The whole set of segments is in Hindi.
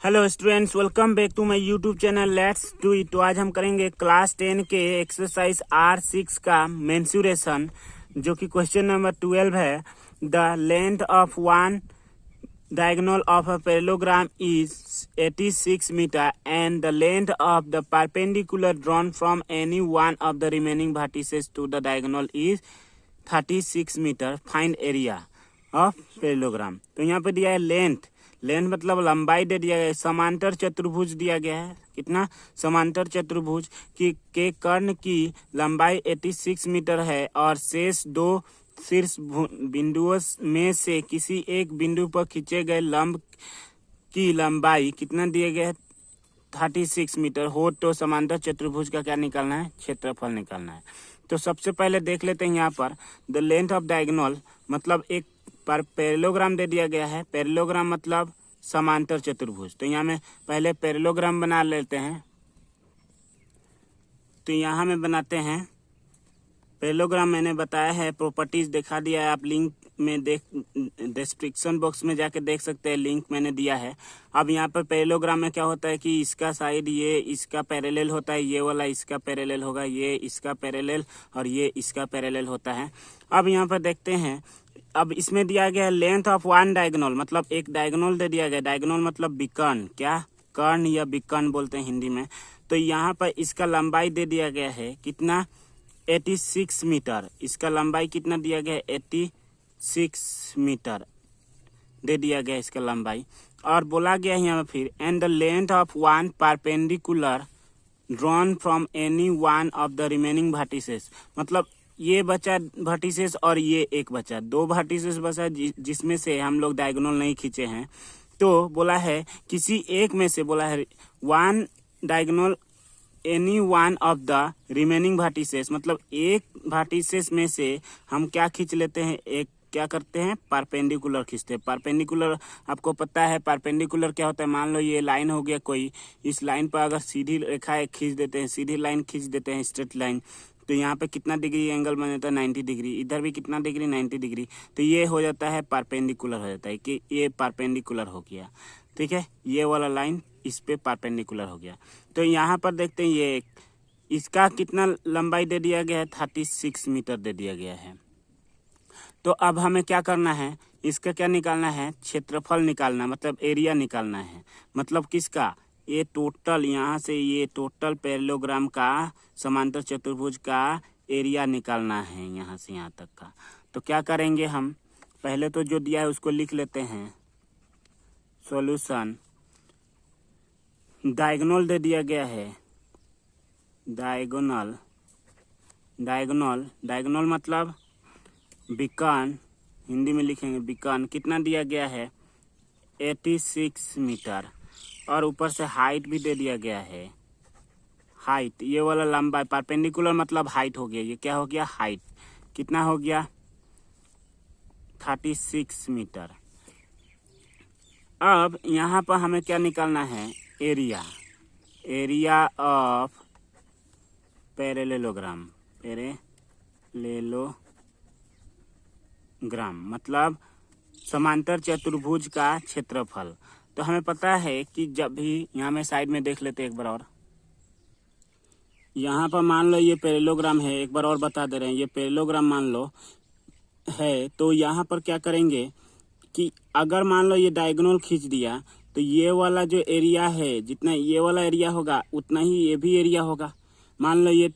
Hello students, welcome back to my YouTube channel let's do it. तो आज हम करेंगे क्लास 10 के एक्सरसाइज R6 का मेंसुरेशन, जो कि क्वेश्चन नंबर 12 है। The length of one diagonal of a parallelogram is 86 meter and the length of the perpendicular drawn from any one of the remaining vertices to the diagonal is 36 meter. Find area of parallelogram। तो यहाँ पे दिया है लेंथ मतलब लंबाई दे दिया गया है। समांतर चतुर्भुज दिया गया है। कितना? समांतर चतुर्भुज के कर्ण की लंबाई 86 मीटर है और शेष दो शीर्ष बिंदुओं में से किसी एक बिंदु पर खींचे गए लंब की लंबाई कितना दिया गया है? 36 मीटर हो तो समांतर चतुर्भुज का क्या निकालना है? क्षेत्रफल निकालना है। तो सबसे पहले देख लेते हैं यहाँ पर द लेंथ ऑफ डायगोनल, मतलब एक पर पैरेललोग्राम दे दिया गया है। पैरेललोग्राम मतलब समांतर चतुर्भुज। तो यहाँ में पहले पैरेललोग्राम बना लेते हैं। तो यहाँ में बनाते हैं पैरेललोग्राम। मैंने बताया है, प्रॉपर्टीज दिखा दिया है, आप लिंक में डिस्क्रिप्शन बॉक्स में जाके देख सकते हैं, लिंक मैंने दिया है। अब यहाँ पर पैरेललोग्राम में क्या होता है कि इसका साइड ये इसका पैरेलल होता है, ये वाला इसका पैरेलल होगा, ये इसका पैरेलल और ये इसका पैरेलल होता है। अब यहाँ पर देखते हैं, अब इसमें दिया गया है लेंथ ऑफ वन डायगोनल, मतलब एक डायगोनल दे दिया गया। डायगोनल मतलब विकर्ण, क्या? कर्ण या विकर्ण बोलते हैं हिंदी में। तो यहाँ पर इसका लंबाई दे दिया गया है कितना? 86 मीटर। इसका लंबाई कितना दिया गया है? 86 मीटर दे दिया गया इसका लंबाई। और बोला गया है यहाँ फिर and the length of one perpendicular drawn from any one of the remaining vertices, मतलब ये बचा वर्टिसेस और ये एक बचा, दो वर्टिसेस बचा जिसमें से हम लोग डायगोनल नहीं खींचे हैं। तो बोला है किसी एक में से, बोला है one diagonal any one of the remaining vertices, मतलब एक वर्टिसेस में से हम क्या खींच लेते हैं? एक क्या करते हैं? परपेंडिकुलर खींचते हैं। परपेंडिकुलर आपको पता है परपेंडिकुलर क्या होता है? मान लो ये लाइन हो गया कोई, इस लाइन पर अगर सीधी रेखा एक खींच देते हैं, सीधी लाइन खींच देते हैं, स्ट्रेट लाइन, तो यहाँ पे कितना डिग्री एंगल बन जाता है? 90 डिग्री। इधर भी कितना डिग्री? 90 डिग्री। तो ये हो जाता है परपेंडिकुलर, हो जाता है कि ये परपेंडिकुलर हो गया। ठीक है, ये वाला लाइन इस पे परपेंडिकुलर हो गया। तो यहाँ पर देखते हैं ये इसका कितना लंबाई दे दिया गया है? 36 मीटर दे दिया गया है। तो अब हमें क्या करना है? इसका क्या निकालना है? क्षेत्रफल निकालना, मतलब एरिया निकालना है। मतलब किसका? ये टोटल, यहाँ से ये टोटल पैरेललोग्राम का, समांतर चतुर्भुज का एरिया निकालना है, यहाँ से यहाँ तक का। तो क्या करेंगे हम? पहले तो जो दिया है उसको लिख लेते हैं। सॉल्यूशन, डायगोनल दे दिया गया है, डायगोनल मतलब विकर्ण, हिंदी में लिखेंगे विकर्ण। कितना दिया गया है? 86 मीटर। और ऊपर से हाइट भी दे दिया गया है। हाइट ये वाला लंबाई, परपेंडिकुलर मतलब हाइट हो गया। ये क्या हो गया? हाइट कितना हो गया? 36 मीटर। अब यहाँ पर हमें क्या निकालना है? Area of parallelogram. मतलब समांतर चतुर्भुज का क्षेत्रफल। तो हमें पता है कि जब भी, यहाँ में साइड में देख लेते एक बार और, यहाँ पर मान लो ये पैरेललोग्राम है, एक बार और बता दे रहे हैं, ये पैरेललोग्राम मान लो है। तो यहाँ पर क्या करेंगे कि अगर मान लो ये डायगोनल खींच दिया, तो ये वाला जो एरिया है, जितना ये वाला एरिया होगा उतना ही ये भी एरिया होगा। मान लो ये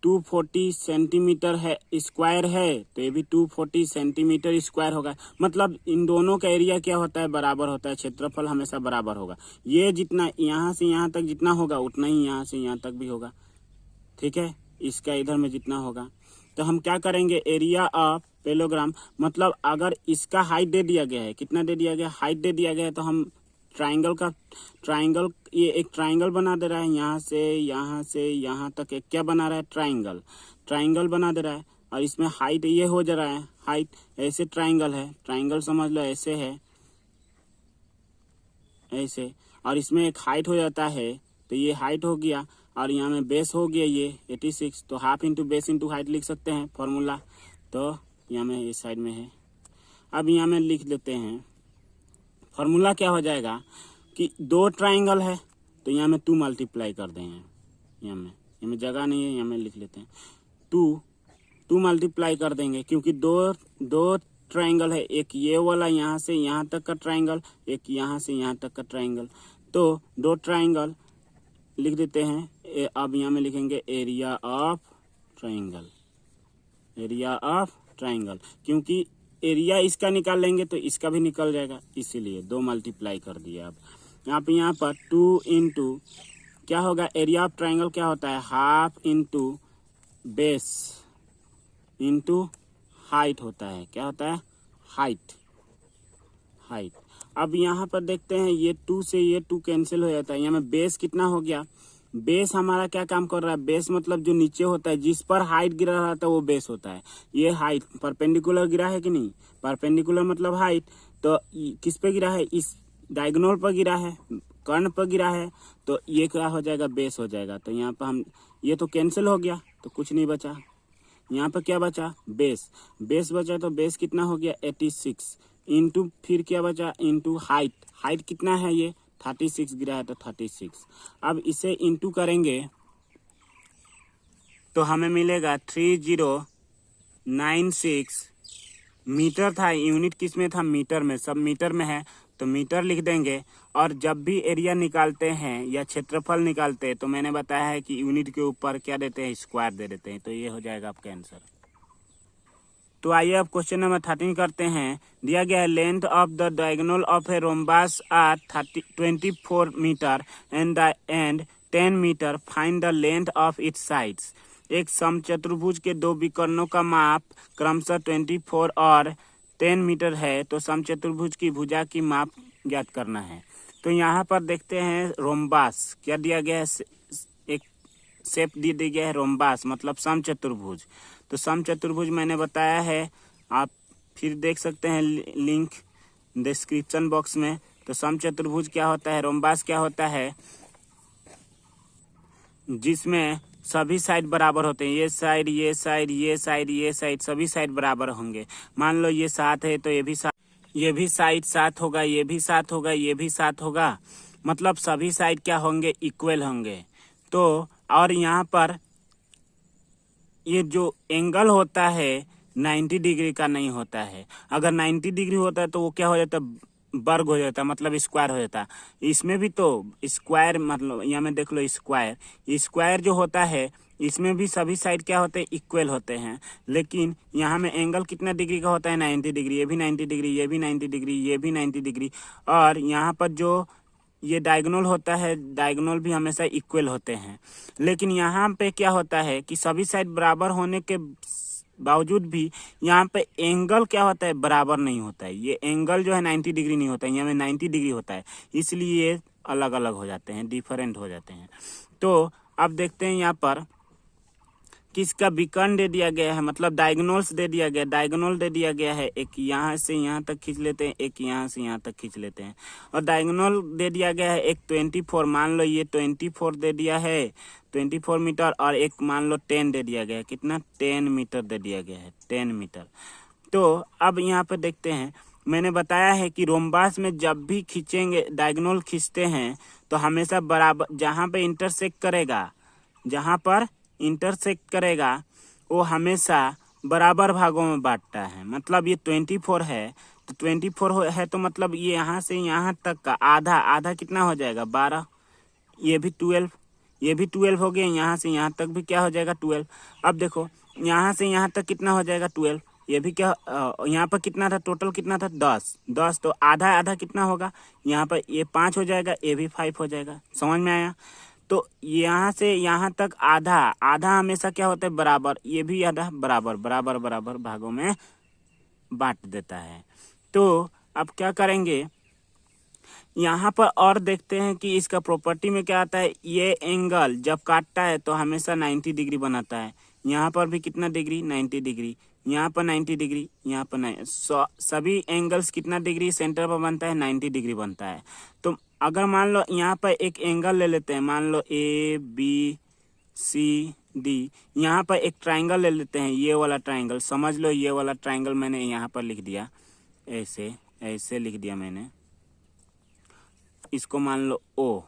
240 सेंटीमीटर है स्क्वायर है, तो ये भी 240 सेंटीमीटर स्क्वायर होगा। मतलब इन दोनों का एरिया क्या होता है? बराबर होता है। क्षेत्रफल हमेशा बराबर होगा। ये जितना यहाँ से यहाँ तक जितना होगा उतना ही यहाँ से यहाँ तक भी होगा। ठीक है, इसका इधर में जितना होगा। तो हम क्या करेंगे? एरिया ऑफ पैरेललोग्राम, मतलब अगर इसका हाइट दे दिया गया है, कितना दे दिया गया? हाइट दे दिया गया है। तो हम ट्राइंगल ये एक ट्राइंगल बना दे रहा है, यहाँ से यहाँ तक एक क्या बना रहा है? ट्राइंगल बना दे रहा है। और इसमें हाइट ये हो जा रहा है, हाइट ऐसे ट्राइंगल है, ट्राइंगल समझ लो ऐसे है, ऐसे। और इसमें एक हाइट हो जाता है, तो ये हाइट हो गया। और यहाँ में बेस हो गया ये 86, तो half into base into height लिख सकते हैं फॉर्मूला। तो यहाँ में इस साइड में है। अब यहाँ में लिख लेते हैं फॉर्मूला क्या हो जाएगा? कि दो ट्राइंगल है तो यहाँ में 2 मल्टीप्लाई कर देंगे। यहाँ में जगह नहीं है, यहाँ में लिख लेते हैं 2 मल्टीप्लाई कर देंगे, क्योंकि दो ट्राइंगल है, एक ये वाला यहाँ से यहाँ तक का ट्राइंगल, एक यहाँ से यहाँ तक का ट्राइंगल। तो दो ट्राइंगल लिख देते हैं। अब यहाँ में लिखेंगे area of triangle, area of triangle, क्योंकि एरिया इसका निकाल लेंगे तो इसका भी निकल जाएगा, इसीलिए 2 मल्टीप्लाई कर दिया। अब यहाँ पर 2 इंटू क्या होगा, एरिया ऑफ ट्राइंगल क्या होता है, half into base into height होता है। क्या होता है, हाइट। अब यहाँ पर देखते हैं ये 2 से ये 2 कैंसिल हो जाता है। यहाँ में बेस कितना हो गया, बेस हमारा क्या काम कर रहा है, बेस मतलब जो नीचे होता है, जिस पर हाइट गिरा रहता है वो बेस होता है। ये हाइट परपेंडिकुलर गिरा है कि नहीं, परपेंडिकुलर मतलब हाइट, तो किस पे गिरा है, इस डायगोनल पर गिरा है, कर्ण पर गिरा है, तो ये क्या हो जाएगा, बेस हो जाएगा। तो यहाँ पर हम ये तो कैंसिल हो गया तो कुछ नहीं बचा। यहाँ पर क्या बचा, बेस बचा, तो बेस कितना हो गया 86 इंटू फिर क्या बचा इंटू हाइट कितना है, ये 36 गिरा है तो 36। अब इसे इंटू करेंगे तो हमें मिलेगा 3096 मीटर था, यूनिट किस में था, मीटर में, सब मीटर में है तो मीटर लिख देंगे। और जब भी एरिया निकालते हैं या क्षेत्रफल निकालते हैं तो मैंने बताया है कि यूनिट के ऊपर क्या देते हैं, स्क्वायर दे देते हैं, तो ये हो जाएगा आपका आंसर। तो आइए अब क्वेश्चन नंबर 13 करते हैं। दिया गया है length of the diagonal of a rhombus are 24 metre and 10 metre, find the length of its sides. एक समचतुर्भुज के दो विकर्णों का माप क्रमशः 24 और 10 मीटर है, तो समचतुर्भुज की भुजा की माप ज्ञात करना है। तो यहाँ पर देखते हैं रोम्बस क्या दिया गया है, एक शेप दे दिया गया है रोम्बस मतलब समचतुर्भुज। तो समचतुर्भुज मैंने बताया है, आप फिर देख सकते हैं लिंक डिस्क्रिप्शन बॉक्स में। तो समचतुर्भुज क्या होता है, रोम्बस क्या होता है, जिसमें सभी साइड बराबर होते हैं, ये साइड ये साइड ये साइड ये साइड, सभी साइड बराबर होंगे। मान लो ये 7 है तो ये भी साइड 7 होगा, ये भी 7 होगा, ये भी 7 होगा, मतलब सभी साइड क्या होंगे, इक्वल होंगे। तो और यहाँ पर ये जो एंगल होता है 90 डिग्री का नहीं होता है। अगर 90 डिग्री होता है तो वो क्या हो जाता है, वर्ग हो जाता, मतलब स्क्वायर हो जाता। इसमें भी तो स्क्वायर मतलब यहाँ में देख लो स्क्वायर जो होता है इसमें भी सभी साइड क्या होते हैं, इक्वल होते हैं। लेकिन यहाँ में एंगल कितना डिग्री का होता है, 90 डिग्री, ये भी 90 डिग्री, ये भी 90 डिग्री, ये भी 90 डिग्री। और यहाँ पर जो ये डायगोनल होता है, डायगोनल भी हमेशा इक्वल होते हैं। लेकिन यहाँ पे क्या होता है कि सभी साइड बराबर होने के बावजूद भी यहाँ पे एंगल क्या होता है, बराबर नहीं होता है। ये एंगल जो है 90 डिग्री नहीं होता है, यहाँ में 90 डिग्री होता है, इसलिए ये अलग अलग हो जाते हैं, डिफरेंट हो जाते हैं। तो अब देखते हैं यहाँ पर किसका विकर्ण दे दिया गया है, मतलब डायगोनल्स दे दिया गया, डायगोनल दे दिया गया है। एक यहाँ से यहाँ तक खींच लेते हैं, एक यहाँ से यहाँ तक खींच लेते हैं। और डायगोनल दे दिया गया है एक 24, मान लो ये 24 दे दिया है 24 मीटर, और एक मान लो 10 दे दिया गया है, कितना 10 मीटर दे दिया गया है, 10 मीटर। तो अब यहाँ पे देखते हैं, मैंने बताया है कि रोम्बस में जब भी खींचेंगे, डायगोनल खींचते हैं तो हमेशा बराबर, जहाँ पे इंटरसेक्ट करेगा वो हमेशा बराबर भागों में बांटता है। मतलब ये 24 है तो 24 है तो मतलब ये यहाँ से यहाँ तक का आधा कितना हो जाएगा, 12, ये भी 12 हो गया, यहाँ से यहाँ तक भी क्या हो जाएगा 12। अब देखो यहाँ से यहाँ तक कितना हो जाएगा 12, ये भी क्या, यहाँ पर कितना था, टोटल कितना था 10, तो आधा कितना होगा, यहाँ पर ये 5 हो जाएगा, ये भी 5 हो जाएगा। समझ में आया। तो यहाँ से यहाँ तक आधा हमेशा क्या होता है, बराबर, ये भी आधा बराबर भागों में बांट देता है। तो अब क्या करेंगे, यहाँ पर और देखते हैं कि इसका प्रॉपर्टी में क्या आता है, ये एंगल जब काटता है तो हमेशा 90 डिग्री बनाता है। यहाँ पर भी कितना डिग्री, 90 डिग्री, यहाँ पर 90 डिग्री, यहाँ पर सभी एंगल्स कितना डिग्री सेंटर पर बनता है, 90 डिग्री बनता है। तो अगर मान लो यहाँ पर एक एंगल ले लेते हैं, मान लो ABCD, यहाँ पर एक ट्राइंगल ले लेते हैं, ये वाला ट्राइंगल समझ लो, ये वाला ट्राइंगल मैंने यहाँ पर लिख दिया, ऐसे लिख दिया मैंने। इसको मान लो ओ,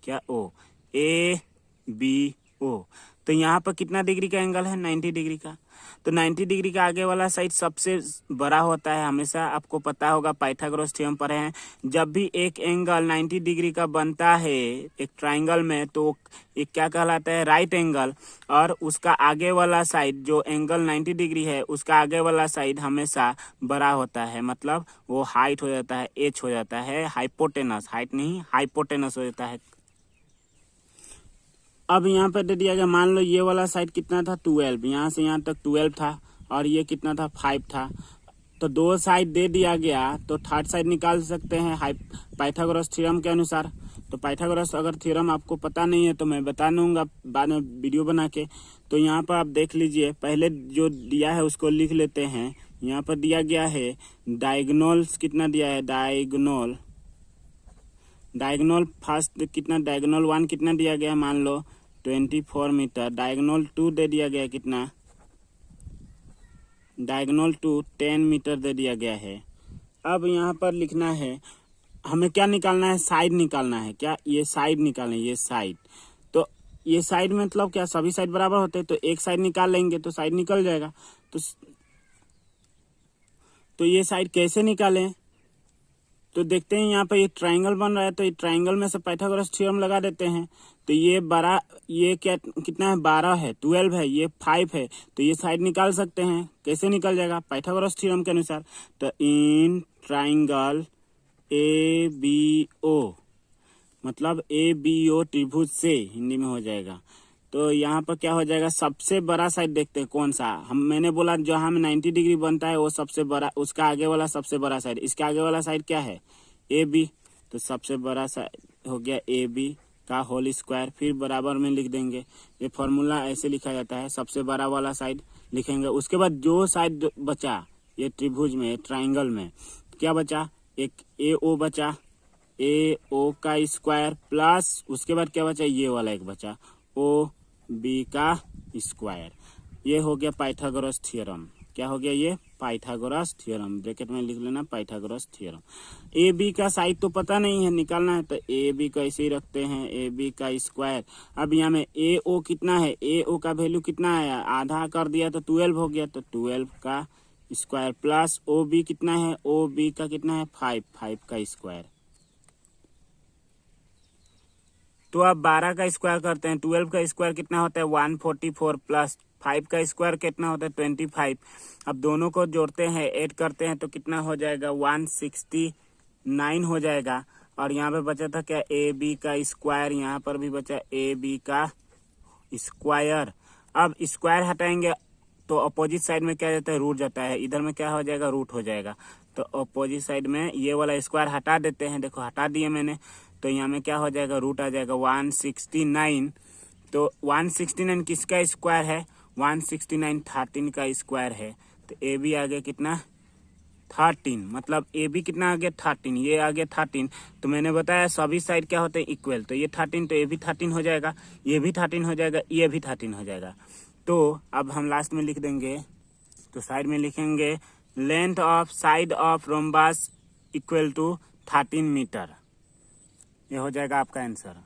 क्या ओ, ABO। तो यहाँ पर कितना डिग्री का एंगल है? 90 डिग्री का। तो 90 डिग्री का आगे वाला साइड सबसे बड़ा होता है, हमेशा आपको पता होगा, पाइथागोरस थ्योरम पढ़े हैं। जब भी एक एंगल 90 डिग्री का बनता है एक ट्राइंगल में, तो ये क्या कहलाता है? Right angle. और उसका आगे वाला साइड जो एंगल 90 डिग्री है, उसका आगे वाला साइड हमेशा बड़ा होता है, मतलब वो हाइट हो जाता है, एच हो जाता है, हाइपोटेनस, हाइट नहीं हाइपोटेनस हो जाता है। अब यहाँ पे दे दिया गया, मान लो ये वाला साइड कितना था? 12, यहाँ से यहाँ तक 12 था, और ये कितना था? 5 था। तो दो साइड दे दिया गया, तो थर्ड साइड निकाल सकते हैं पाइथागोरस थ्योरम के अनुसार। तो पाइथागोरस अगर थ्योरम आपको पता नहीं है तो मैं बता दूंगा बाद में वीडियो बना के। तो यहाँ पर आप देख लीजिए, पहले जो दिया है उसको लिख लेते हैं। यहाँ पर दिया गया है डायगोनल कितना दिया है? डायगोनल फर्स्ट कितना? डायगोनल 1 कितना दिया गया है? मान लो 24 मीटर। डायगोनल 2 दे दिया गया है कितना? डायगोनल 2 10 मीटर दे दिया गया है। अब यहाँ पर लिखना है, हमें क्या निकालना है? साइड निकालना है। क्या? ये साइड निकालना है, ये साइड। तो ये साइड मतलब क्या? सभी साइड बराबर होते हैं, तो एक साइड निकाल लेंगे तो साइड निकल जाएगा। तो ये साइड कैसे निकालें? तो देखते हैं, यहाँ पे ये ट्राइंगल बन रहा है, तो ये ट्राइंगल में से पाइथागोरस थ्योरम लगा देते हैं। तो ये बड़ा, ये क्या कितना है? 12 है, 12 है, ये 5 है, तो ये साइड निकाल सकते हैं। कैसे निकल जाएगा? पाइथागोरस थ्योरम के अनुसार। तो इन ट्राइंगल ABO, मतलब ABO त्रिभुज से हिंदी में हो जाएगा। तो यहाँ पर क्या हो जाएगा? सबसे बड़ा साइड देखते हैं कौन सा। मैंने बोला जो हम 90 डिग्री बनता है वो सबसे बड़ा, उसका आगे वाला सबसे बड़ा साइड। इसके आगे वाला साइड क्या है? AB। तो सबसे बड़ा साइड हो गया AB का होल स्क्वायर। फिर बराबर में लिख देंगे, ये फॉर्मूला ऐसे लिखा जाता है, सबसे बड़ा वाला साइड लिखेंगे। उसके बाद जो साइड बचा ये त्रिभुज में, ट्राइंगल में, क्या बचा? एक AO बचा, AO का स्क्वायर, प्लस उसके बाद क्या बचा? ये वाला एक बचा, OB का स्क्वायर। ये हो गया पाइथागोरस थ्योरम। क्या हो गया? ये पाइथागोरस थ्योरम। ब्रैकेट में लिख लेना पाइथागोरस थ्योरम। AB का साइड तो पता नहीं है, निकालना है, तो AB का ऐसे ही रखते हैं, AB का स्क्वायर। अब यहाँ में AO कितना है? AO का वैल्यू कितना है? आधा कर दिया तो 12 हो गया, तो 12 का स्क्वायर, प्लस OB कितना है? OB का कितना है? 5 का स्क्वायर। तो अब 12 का स्क्वायर करते हैं। 12 का स्क्वायर कितना होता है? 144, प्लस 5 का स्क्वायर कितना होता है? 25। अब दोनों को जोड़ते हैं, ऐड करते हैं, तो कितना हो जाएगा? 169 हो जाएगा। और यहाँ पे बचा था क्या? AB का स्क्वायर। यहाँ पर भी बचा AB का स्क्वायर। अब स्क्वायर हटाएंगे तो अपोजिट साइड में क्या जाता है? रूट जाता है। इधर में क्या हो जाएगा? रूट हो जाएगा। तो अपोजिट साइड में ये वाला स्क्वायर हटा देते हैं। देखो हटा दिए मैंने। तो यहाँ में क्या हो जाएगा? रूट आ जाएगा 169। तो 169 किसका स्क्वायर है? 169 13 का स्क्वायर है। तो AB आ गया कितना? 13। मतलब AB कितना आ गया? 13। ये आ गया 13। तो मैंने बताया सभी साइड क्या होते हैं? इक्वल। तो ये 13, तो ये भी 13 हो जाएगा, ये भी 13 हो जाएगा, ये भी 13 हो जाएगा। तो अब हम लास्ट में लिख देंगे, तो साइड में लिखेंगे length of side of rhombus equal to 13 metre. ये हो जाएगा आपका आंसर।